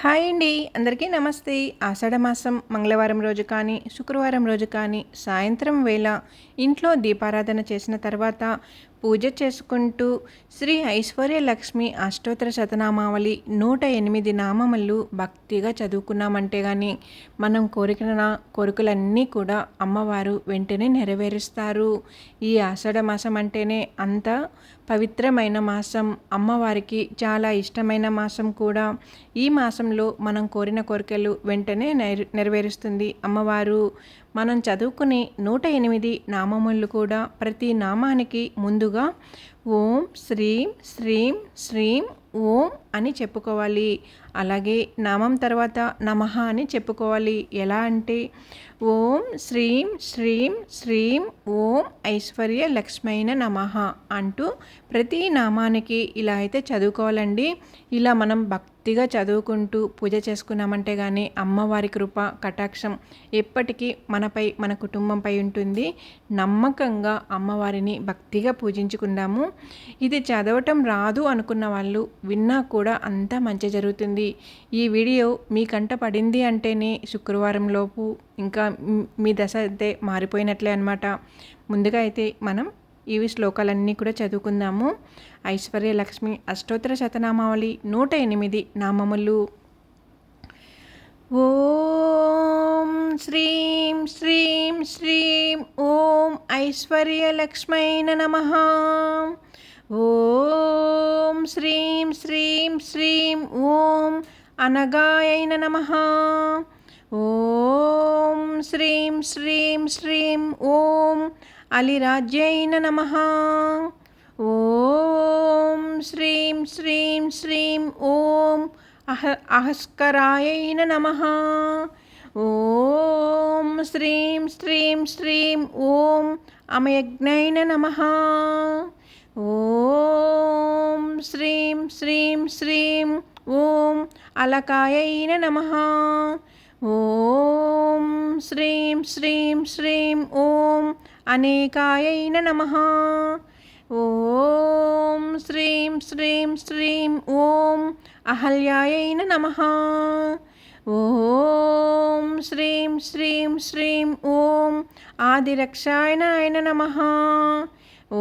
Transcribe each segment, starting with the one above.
Hi అండి, అందరికీ నమస్తే. ఆషాఢమాసం మంగళవారం రోజు కానీ, శుక్రవారం రోజు కానీ సాయంత్రం వేళ ఇంట్లో దీపారాధన చేసిన తర్వాత పూజ చేసుకుంటూ శ్రీ ఐశ్వర్య లక్ష్మి అష్టోత్తర శతనామావళి 108 నామములు భక్తిగా చదువుకున్నామంటే కానీ మనం కోరిన కోరికలన్నీ కూడా అమ్మవారు వెంటనే నెరవేరుస్తారు. ఈ ఆషాఢమాసం అంటేనే అంత పవిత్రమైన మాసం, అమ్మవారికి చాలా ఇష్టమైన మాసం కూడా. ఈ మాసంలో మనం కోరిన కోరికలు వెంటనే నెరవేరుస్తుంది అమ్మవారు. మనం చదువుకునే 108 నామములు కూడా ప్రతి నామానికి ముందుగా ఓం శ్రీం శ్రీం శ్రీం ఓం అని చెప్పుకోవాలి. అలాగే నామం తర్వాత నమః అని చెప్పుకోవాలి. ఎలా అంటే ఓం శ్రీం శ్రీం శ్రీం ఓం ఐశ్వర్య లక్ష్మైన నమః అంటూ ప్రతి నామానికి ఇలా అయితే చదువుకోవాలండి. ఇలా మనం భక్తిగా చదువుకుంటూ పూజ చేసుకున్నామంటే కానీ అమ్మవారి కృప కటాక్షం ఎప్పటికీ మనపై మన కుటుంబంపై ఉంటుంది. నమ్మకంగా అమ్మవారిని భక్తిగా పూజించుకుందాము. ఇది చదవటం రాదు అనుకున్న వాళ్ళు విన్నా కూడా అంతా మంచి జరుగుతుంది. ఈ వీడియో మీ కంట పడింది అంటేనే శుక్రవారం లోపు ఇంకా మీ దశ అయితే మారిపోయినట్లే అనమాట. ముందుగా అయితే మనం ఇవి శ్లోకాలన్నీ కూడా చదువుకుందాము. ఐశ్వర్య లక్ష్మి అష్టోత్తర శతనామావళి 108 నామములు. ఓం శ్రీం శ్రీం శ్రీం ఓం ఐశ్వర్య లక్ష్మైన నమః. ఓం శ్రీం శ్రీం శ్రీం ఓం అనగాయైన నమః. ఓం శ్రీం శ్రీం శ్రీం ఓం అలిరాజ్యైన నమః. ఓం శ్రీం శ్రీం శ్రీం ఓం అహస్కరాయైన నమః. ఓం శ్రీం శ్రీం శ్రీం ఓం అమయజ్ఞైన నమః. ఓం శ్రీం శ్రీం శ్రీం ఓం అలకాయైన నమః. ఓం శ్రీం శ్రీం శ్రీం ఓం అనేకాయైన నమః. ఓం శ్రీం శ్రీం శ్రీం ఓం అహల్యాయైన నమః. ఓం శ్రీం శ్రీం శ్రీం ఓం ఆదిరక్షాయనాయన నమః.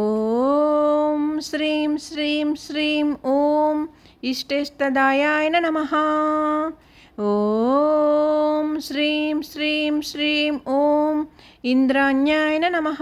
ఓం శ్రీం శ్రీం శ్రీం ఓం ఇష్టేష్టదాయాయన నమః. ఓం శ్రీం శ్రీం శ్రీం ఓం ఇంద్రాణ్యాయన నమః.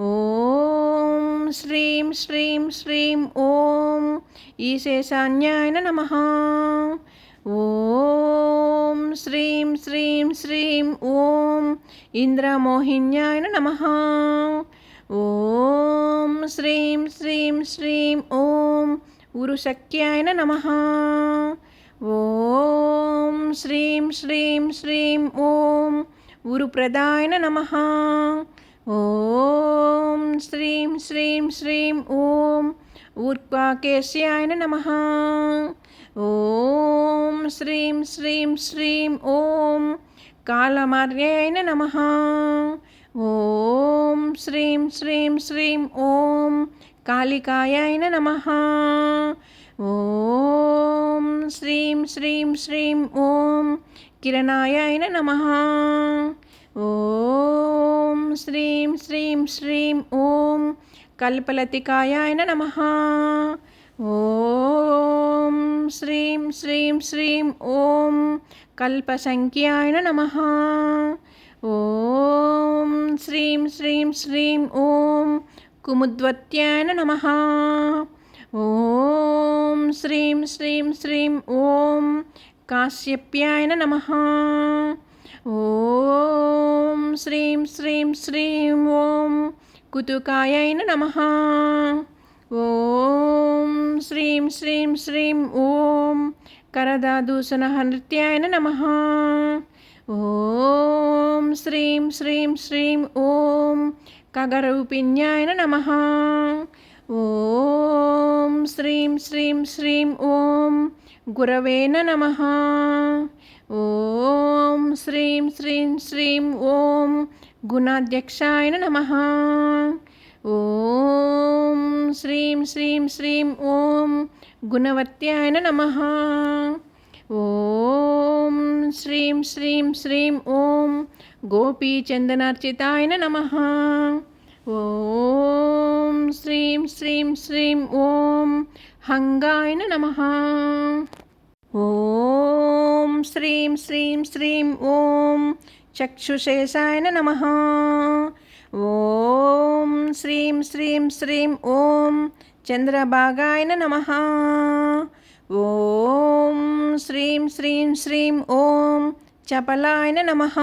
ఓం శ్రీం శ్రీం శ్రీం ఓం ఈశేషాన్యాయన నమః. ఓం శ్రీం శ్రీం శ్రీం ఓం ఇంద్రమోహిన్యాయన నమః. ఓం శ్రీం శ్రీం శ్రీం ఓం ఉరుశక్యాయన నమః. ఓం శ్రీం శ్రీం శ్రీం ఓం ఉరుప్రదాయన నమః. ఓం శ్రీం శ్రీం శ్రీం ఓం ఊర్ధ్వకేశ్యాయన నమః. ఓం శ్రీం శ్రీం శ్రీం ఓం కాలమార్యాయన నమః. ఓం శ్రీం శ్రీం శ్రీం ఓం కాళికాయాయన నమః. ఓం శ్రీం శ్రీం శ్రీం ఓం కిరణాయాయన నమః. ఓం శ్రీం శ్రీం శ్రీం ఓం కల్పలతికాయాయన నమః. ఓం శ్రీం శ్రీం శ్రీం ఓం కల్పసంఖ్యాయన నమః. ఓం శ్రీం శ్రీం శ్రీం ఓం కుముద్వత్యాయన నమః. ఓం శ్రీం శ్రీం శ్రీం ఓం కాశ్యప్యాయన నమః. ఓం శ్రీం శ్రీం శ్రీం ఓం కుతుకాయైన నమః. ఓం శ్రీం శ్రీం శ్రీం ఓం కరదాదూషణహృత్యాయన నమః. ఓం శ్రీం శ్రీం శ్రీం ఓం ఖగరూపిణ్యాయన నమః. ఓం శ్రీం శ్రీం శ్రీం ఓం గురవేన నమః. ఓం శ్రీం శ్రీం శ్రీం ఓం గుణాధ్యక్షాయన నమః. ఓం శ్రీం శ్రీం శ్రీం ఓం గుణవత్యాయన నమః. శ్రీం శ్రీం శ్రీం ఓం గోపీచందనార్చితాయ నమః. ఓం శ్రీం శ్రీం శ్రీం ఓం హంగాయ నమః. ఓం శ్రీం శ్రీం శ్రీం ఓం చక్షుశేషాయ నమః. ఓం శ్రీం శ్రీం శ్రీం ఓం చంద్రభాగాయ నమః. ఓం శ్రీం శ్రీం శ్రీం ఓం చపలాయ నమః.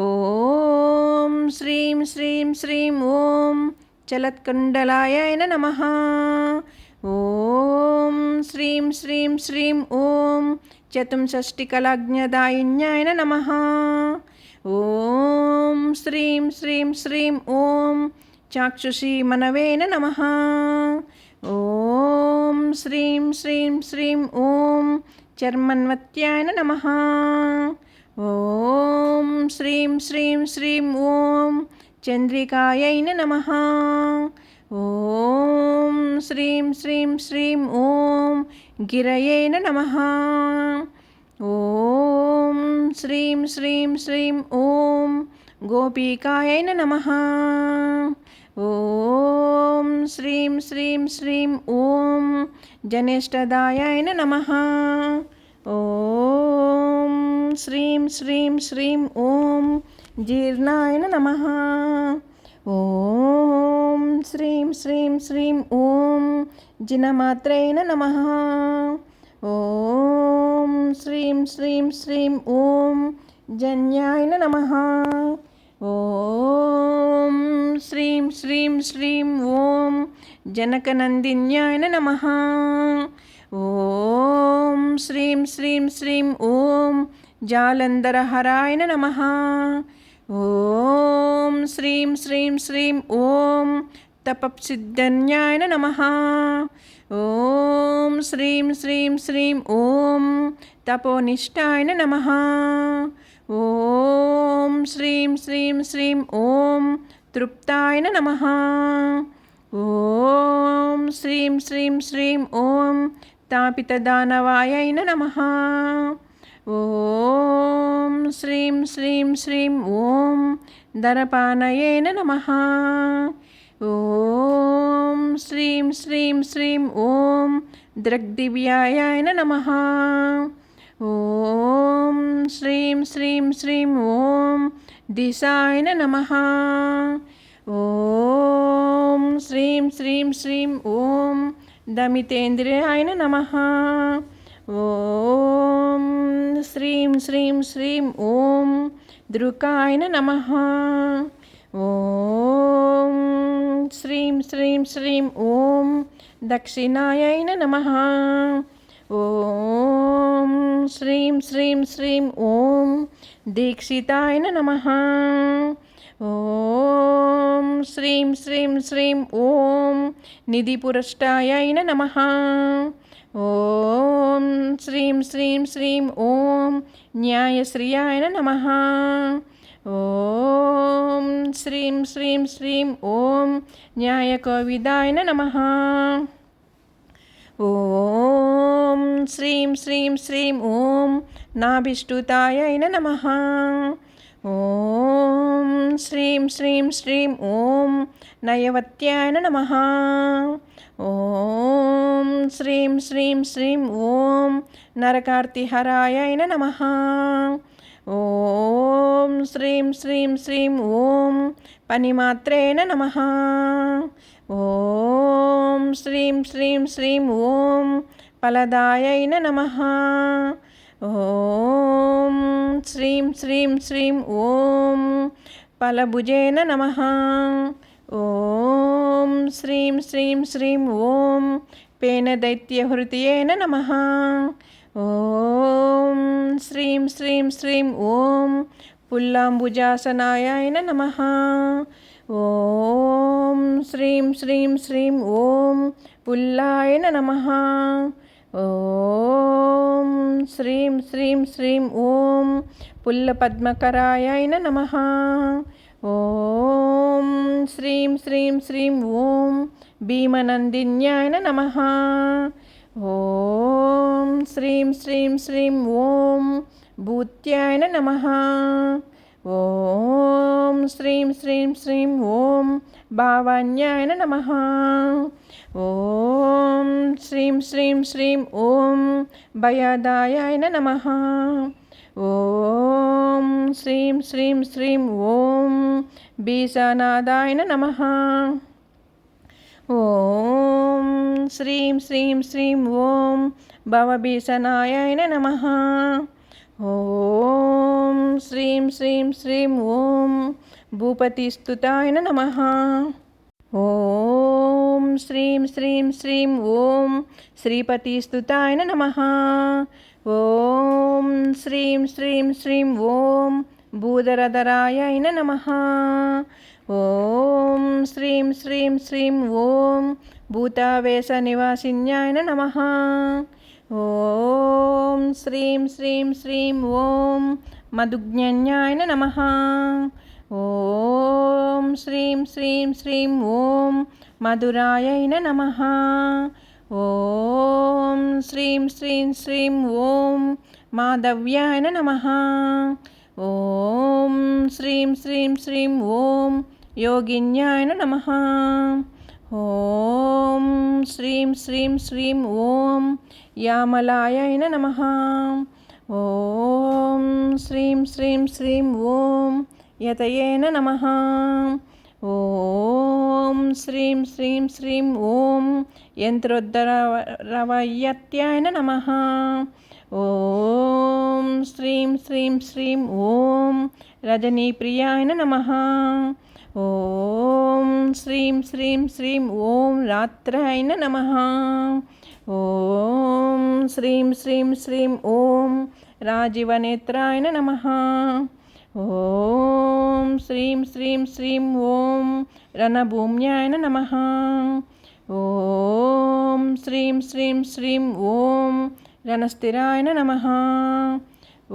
ఓం శ్రీం శ్రీం శ్రీం ఓం చలత్కుండలాయ నమః. ఓం శ్రీం శ్రీం శ్రీం ఓం చతుషష్టికలాజ్ఞదాయిన్యాయ నమః. ఓం శ్రీం శ్రీం శ్రీం ఓం చాక్షుషీ మనవే నమః. ఓం శ్రీం శ్రీం శ్రీం ఓం చర్మన్వత్యాయ నమః. ఓం శ్రీం శ్రీం శ్రీం ఓం చంద్రికాయై నమః. ఓం శ్రీం శ్రీం శ్రీం ఓం గిరయే నమః. ఓం శ్రీం శ్రీం శ్రీం ఓం గోపీకాయై నమః. ఓం శ్రీం శ్రీం శ్రీం ఓం జనేష్టదాయాయ నమః. ఓం శ్రీం శ్రీం శ్రీం ఓం జీర్ణాయ నమః. ఓం శ్రీం శ్రీం శ్రీం ఓం జినమాత్రై నమః. ఓం శ్రీం శ్రీం శ్రీం ఓం జన్యాయ నమః. ఓం శ్రీం శ్రీం శ్రీం ఓం జనకనందిన్యాయ నమః. ఓం శ్రీం శ్రీం శ్రీం ఓం జాలంధరహరాయ నమః. ఓం శ్రీం శ్రీం శ్రీం ఓం తపఃసిద్ధన్యాయ నమః. ఓం శ్రీం శ్రీం శ్రీం ఓం తపోనిష్టాయ నమః. ఓం శ్రీం శ్రీం శ్రీం ఓం తృప్తాయ నమః. ఓం శ్రీం శ్రీం శ్రీం ఓం తాపితదానవాయ నమః. ఓం శ్రీం శ్రీం శ్రీం ఓం దరపానయే నమః. ఓం శ్రీం శ్రీం శ్రీం ఓం దృగ్దివ్యాయ నమః. ఓం శ్రీం శ్రీం శ్రీం ఓం దిశాయ నమః. ఓం శ్రీం శ్రీం శ్రీం ఓం దమితేంద్రియాయ నమః. ఓం శ్రీం శ్రీం శ్రీం ఓం దృకాయ నమః. ఓం శ్రీం శ్రీం శ్రీం ఓం దక్షిణాయ నమః. ఓం శ్రీం శ్రీం శ్రీం ఓం దీక్షితాయ నమః. ఓం శ్రీం శ్రీం శ్రీం ఓం నిధిపురష్టాయ నమః. ఓం శ్రీం శ్రీం శ్రీం ఓం న్యాయశ్రియాయ నమః. ఓం శ్రీం శ్రీం శ్రీం ఓం న్యాయకోవిదాయ నమః. ఓం శ్రీం శ్రీం శ్రీం ఓం నాభిష్టుతాయ నమః. ఓం శ్రీం శ్రీం శ్రీం ఓం నయవత్యాయ నమః. ఓం శ్రీం శ్రీం శ్రీం ఓం నరకార్తిహరాయ నమః. ఓం శ్రీం శ్రీం శ్రీం ఓం పనిమాత్రే నమః. ఓం శ్రీం శ్రీం శ్రీం ఓం ఫలదాయ నమః. ఓం శ్రీం శ్రీం శ్రీం ఓం ఫలభుజే నమః. ఓం శ్రీం శ్రీం శ్రీం ఓం పేనదైత్యహృతయే నమః. ఓం శ్రీం శ్రీం శ్రీం ఓం పుల్లాంబుజాసనాయ నమః. ఓం శ్రీం శ్రీం శ్రీం ఓం పుల్లాయ నమః. ఓం శ్రీం శ్రీం శ్రీం ఓం పుల్లపద్మకరాయ నమః. ఓం శ్రీం శ్రీం శ్రీం ఓం భీమనందిన్యాయ నమః. ఓం శ్రీం శ్రీం శ్రీం ఓం భూత్యాయ నమః. ఓం శ్రీం శ్రీం శ్రీం ఓం భావాన్యాయ నమః. ఓం శ్రీం శ్రీం శ్రీం ఓం భయదాయాయ నమః. ఓం శ్రీం శ్రీం శ్రీం ఓం భీషణాదాయ నమః. ఓం శ్రీం శ్రీం శ్రీం ఓం భవభీషణాయ నమః. ఓం శ్రీం శ్రీం శ్రీం ఓం భూపతిస్తుతాయ నమః. ఓం శ్రీం శ్రీం శ్రీం ఓం శ్రీపతిస్తుతాయ నమః. ఓం శ్రీం శ్రీం శ్రీం ఓం భూధరధరాయ నమః. ఓం శ్రీం శ్రీం శ్రీం ఓం భూతావేశ నివాసిన్యాయ నమః. ఓం శ్రీం శ్రీం శ్రీం ఓం మధుజ్ఞన్యాయ నమః. ఓం శ్రీం శ్రీం శ్రీం ఓం మధురాయ నమః. ఓం శ్రీం శ్రీం శ్రీం ఓం మాధవ్యాయ నమః. ఓం శ్రీం శ్రీం శ్రీం ఓం యోగిన్యాయ నమః. ఓం శ్రీం శ్రీం శ్రీం ఓం యామలాయ నమః. ఓం శ్రీం శ్రీం శ్రీం ఓం యతయే నమః. ఓం శ్రీం శ్రీం శ్రీం ఓం యంత్రోద్ధరవయత్యాయ నమః. ఓం శ్రీం శ్రీం శ్రీం ఓం రజనీప్రియాయ నమః. ఓం శ్రీం శ్రీం శ్రీం ఓం రాత్రాయ నమః. ఓం శ్రీం శ్రీం శ్రీం ఓం రాజీవనేత్రాయ నమః. ఓం శ్రీం శ్రీం శ్రీం ఓం రణభూమ్యాయ నమః. ఓం శ్రీం శ్రీం శ్రీం ఓం రణస్థిరాయ నమః.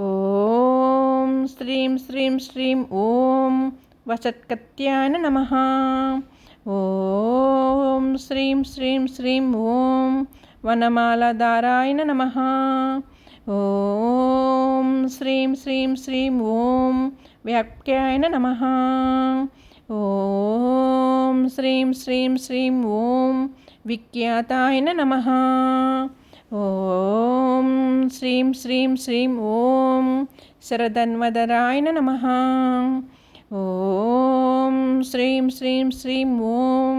ఓం శ్రీం శ్రీం శ్రీం ఓం వసత్కత్యాయ నమః. ఓం శ్రీం శ్రీం శ్రీం ఓం వనమాలధారాయ నమః. ఓం శ్రీం శ్రీం శ్రీం ఓం వ్యాప్యాయ నమః. ఓం శ్రీం శ్రీం శ్రీం ఓం విఖ్యాతాయ నమః. ఓం శ్రీం శ్రీం శ్రీం ఓం శరధన్వధరాయ నమః. ఓం శ్రీం శ్రీం శ్రీం ఓం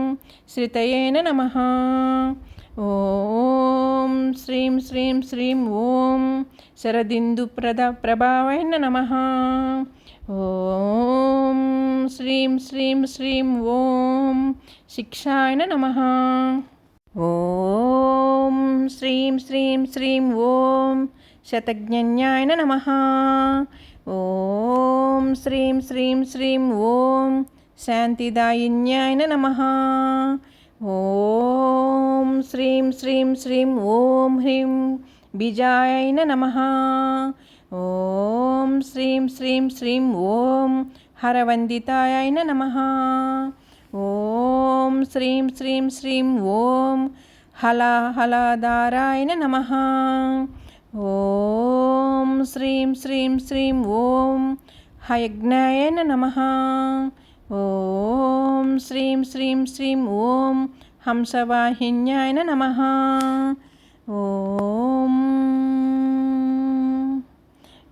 శ్రితయే నమః. ఓం శ్రీం శ్రీం శ్రీం ఓం శరదిందుప్రభావాయ నమః. ఓం శ్రీం శ్రీం శ్రీం ఓం శిక్షాయ నమః. ఓం శ్రీం శ్రీం శ్రీం ఓం శతజ్ఞన్యాయ నమః. ఓం శ్రీం శ్రీం శ్రీం ఓం శాంతిదాయిన్యాయ నమః. ఓం శ్రీం శ్రీం శ్రీం ఓం హ్రీం బీజాయ నమః. ఓం శ్రీం శ్రీం శ్రీం ఓం హరవందితాయ నమః. ఓం శ్రీం శ్రీం శ్రీం ఓం హలాహలాధారాయ నమః. ఓం శ్రీం శ్రీం శ్రీం ఓం హయజ్ఞాయ నమః. ఓం శ్రీం శ్రీం శ్రీం ఓం హంసవాహిన్యాయ నమః. ఓం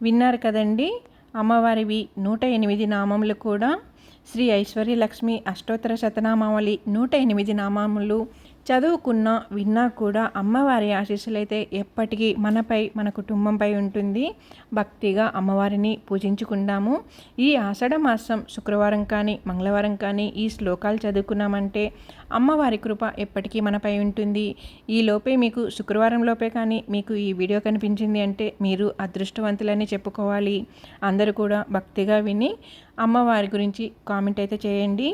విన్నారు కదండి, అమ్మవారివి 108 నామములు కూడా. శ్రీ ఐశ్వర్యలక్ష్మి అష్టోత్తర శతనామావళి 108 నామములు చదువుకున్నా విన్నా కూడా అమ్మవారి ఆశీస్సులైతే ఎప్పటికీ మనపై మన కుటుంబంపై ఉంటుంది. భక్తిగా అమ్మవారిని పూజించుకుందాము. ఈ ఆషాఢ మాసం శుక్రవారం కానీ మంగళవారం కానీ ఈ శ్లోకాలు చదువుకున్నామంటే అమ్మవారి కృప ఎప్పటికీ మనపై ఉంటుంది. ఈ లోపే మీకు శుక్రవారం లోపే కానీ మీకు ఈ వీడియో కనిపించింది అంటే మీరు అదృష్టవంతులని చెప్పుకోవాలి. అందరూ కూడా భక్తిగా విని అమ్మవారి గురించి కామెంట్ అయితే చేయండి.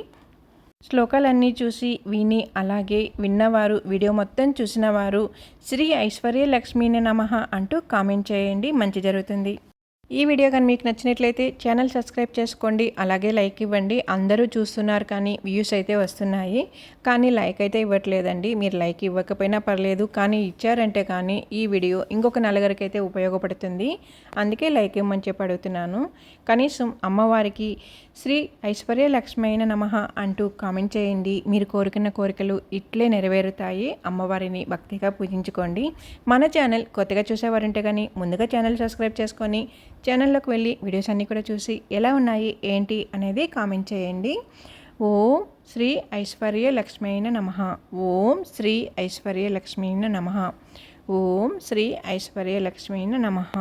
శ్లోకాలన్నీ చూసి విని అలాగే విన్నవారు వీడియో మొత్తం చూసిన వారు శ్రీ ఐశ్వర్యలక్ష్మీని నమః అంటూ కామెంట్ చేయండి, మంచి జరుగుతుంది. ఈ వీడియో కానీ మీకు నచ్చినట్లయితే ఛానల్ సబ్స్క్రైబ్ చేసుకోండి, అలాగే లైక్ ఇవ్వండి. అందరూ చూస్తున్నారు కానీ వ్యూస్ అయితే వస్తున్నాయి, కానీ లైక్ అయితే ఇవ్వట్లేదండి. మీరు లైక్ ఇవ్వకపోయినా పర్లేదు, కానీ ఇచ్చారంటే కానీ ఈ వీడియో ఇంకొక నలుగురికి అయితే ఉపయోగపడుతుంది. అందుకే లైక్ ఇవ్వమని చెప్పి అడుగుతున్నాను. కనీసం అమ్మవారికి శ్రీ ఐశ్వర్య లక్ష్మీన నమః అంటూ కామెంట్ చేయండి. మీరు కోరుకున్న కోరికలు ఇట్లే నెరవేరుతాయి. అమ్మవారిని భక్తిగా పూజించుకోండి. మన ఛానల్ కొత్తగా చూసేవారంటే కానీ ముందుగా ఛానల్ సబ్స్క్రైబ్ చేసుకొని ఛానల్లోకి వెళ్ళి వీడియోస్ అన్నీ కూడా చూసి ఎలా ఉన్నాయి ఏంటి అనేది కామెంట్ చేయండి. ఓం శ్రీ ఐశ్వర్య లక్ష్మీన నమః. ఓం శ్రీ ఐశ్వర్య లక్ష్మీన నమః. ఓం శ్రీ ఐశ్వర్య లక్ష్మీన నమః.